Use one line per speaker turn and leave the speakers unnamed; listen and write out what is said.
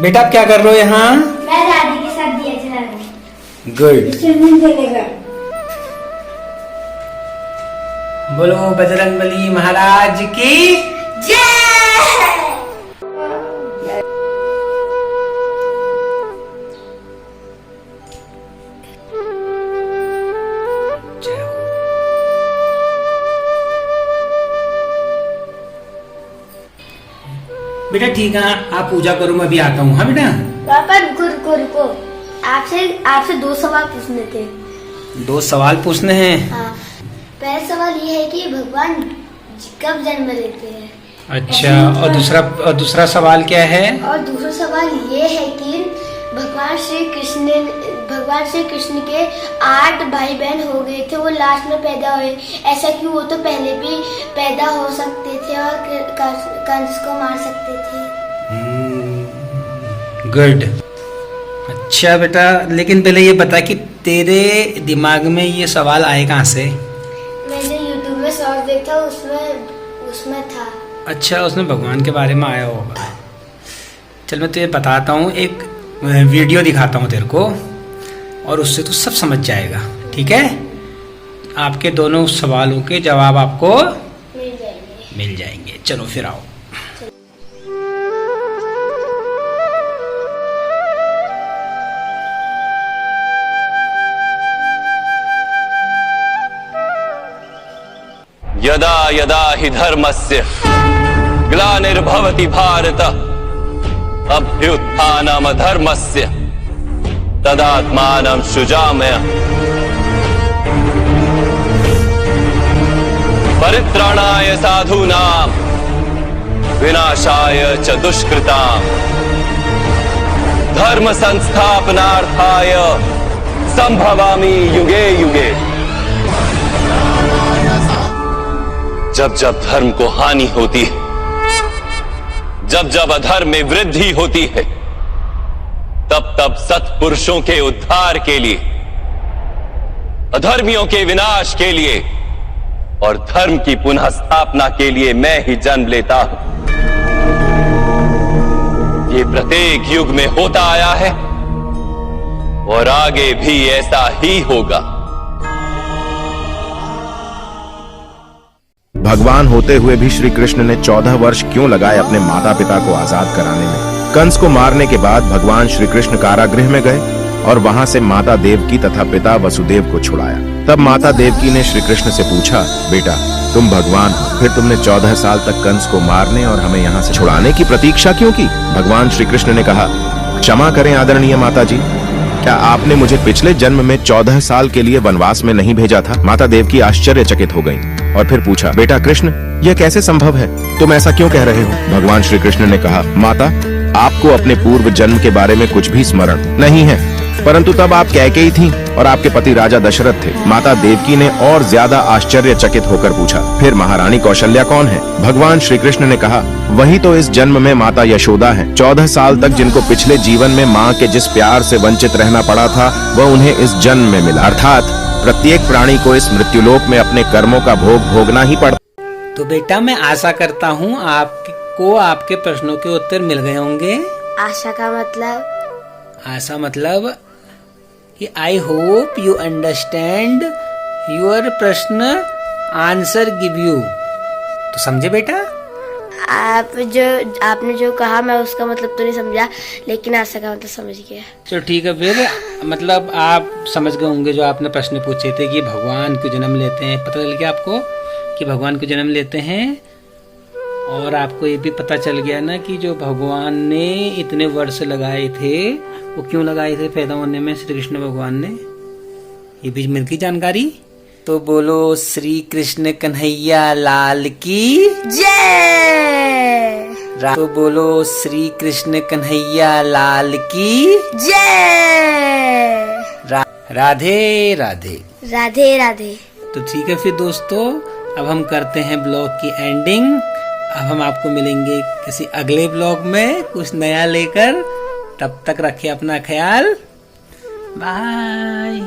बेटा आप क्या कर रहे हो यहाँ?
मैं दादी के साथ दिया जला रही हूँ।
गुड। बोलो बजरंगबली महाराज की
जय।
बेटा ठीक है, आप पूजा करो, मैं अभी आता हूँ। हाँ बेटा।
पापा रुको, आपसे 2 सवाल पूछने थे।
2 सवाल पूछने हैं?
हाँ। पहला सवाल ये है कि भगवान कब जन्म लेते हैं?
अच्छा, और दूसरा सवाल क्या है?
और दूसरा सवाल ये है कि भगवान श्री कृष्ण के 8 भाई बहन हो गए थे, वो लास्ट में पैदा हुए, ऐसा क्यों? वो तो पहले भी पैदा हो सकते थे और कंस को मार सकते थे।
गुड। अच्छा बेटा, लेकिन पहले ये बता कि तेरे दिमाग में ये सवाल आए कहाँ से?
मैंने YouTube में शॉर्ट देखा, उसमें था।
अच्छा, उसमें भगवान के बारे में आया होगा। चल मैं तुझे बताता हूँ, एक वीडियो दिखाता हूँ तेरे को, और उससे तू सब समझ जाएगा। ठीक है? आपके दोनों सवालों के जवाब आपको मिल जाएंगे। चलो फिर आओ।
यदा यदा हि धर्मस्य ग्लानिर्भवति भारत अभ्युत्थानमधर्मस्य तदात्मानं सृजाम्यहम् परित्राणाय साधूनां विनाशाय च दुष्कृतां धर्म संस्थापनार्थाय संभवामि युगे युगे। जब जब धर्म को हानि होती है, जब जब अधर्म में वृद्धि होती है, तब तब सत्पुरुषों के उद्धार के लिए, अधर्मियों के विनाश के लिए और धर्म की पुनः स्थापना के लिए मैं ही जन्म लेता हूं। ये प्रत्येक युग में होता आया है और आगे भी ऐसा ही होगा।
भगवान होते हुए भी श्री कृष्ण ने 14 वर्ष क्यों लगाए अपने माता पिता को आजाद कराने में? कंस को मारने के बाद भगवान श्री कृष्ण कारागृह में गए और वहां से माता देवकी तथा पिता वसुदेव को छुड़ाया। तब माता देवकी ने श्री कृष्ण से पूछा, बेटा तुम भगवान हो, फिर तुमने 14 साल तक कंस को मारने और हमें यहाँ से छुड़ाने की प्रतीक्षा क्यों की? भगवान श्री कृष्ण ने कहा, क्षमा करें आदरणीय माता जी, क्या आपने मुझे पिछले जन्म में 14 साल के लिए वनवास में नहीं भेजा था? माता देवकी आश्चर्यचकित हो गईं और फिर पूछा, बेटा कृष्ण यह कैसे संभव है? तुम ऐसा क्यों कह रहे हो? भगवान श्री कृष्ण ने कहा, माता आपको अपने पूर्व जन्म के बारे में कुछ भी स्मरण नहीं है, परंतु तब आप कैकेयी थीं और आपके पति राजा दशरथ थे। माता देवकी ने और ज्यादा आश्चर्यचकित होकर पूछा, फिर महारानी कौशल्या कौन है? भगवान श्री कृष्ण ने कहा, वही तो इस जन्म में माता यशोदा है। 14 साल तक जिनको पिछले जीवन में माँ के जिस प्यार से वंचित रहना पड़ा था, वह उन्हें इस जन्म में मिला। अर्थात प्रत्येक प्राणी को इस मृत्युलोक में अपने कर्मों का भोग भोगना ही पड़ता।
तो बेटा मैं आशा करता हूँ आपको आपके प्रश्नों के उत्तर मिल गए होंगे।
आशा का मतलब?
आशा मतलब कि I hope you understand your प्रश्न आंसर गिव यू। तो समझे बेटा?
आपने जो कहा मैं उसका मतलब तो नहीं समझा, लेकिन आशा का मतलब समझ गया।
तो ठीक है, फिर मतलब आप समझ गए होंगे जो आपने प्रश्न पूछे थे कि भगवान क्यों जन्म लेते हैं। पता चल गया आपको कि भगवान क्यों जन्म लेते हैं, और आपको ये भी पता चल गया ना कि जो भगवान ने इतने वर्ष लगाए थे वो क्यों लगाए थे पैदा होने में श्री कृष्ण भगवान ने। ये भी मिल गई जानकारी। तो बोलो श्री कृष्ण कन्हैया लाल की
जय।
तो बोलो श्री कृष्ण कन्हैया लाल की
जय।
राधे राधे।
राधे राधे।
तो ठीक है फिर दोस्तों, अब हम करते हैं ब्लॉग की एंडिंग। अब हम आपको मिलेंगे किसी अगले ब्लॉग में कुछ नया लेकर। तब तक रखिए अपना ख्याल। बाय।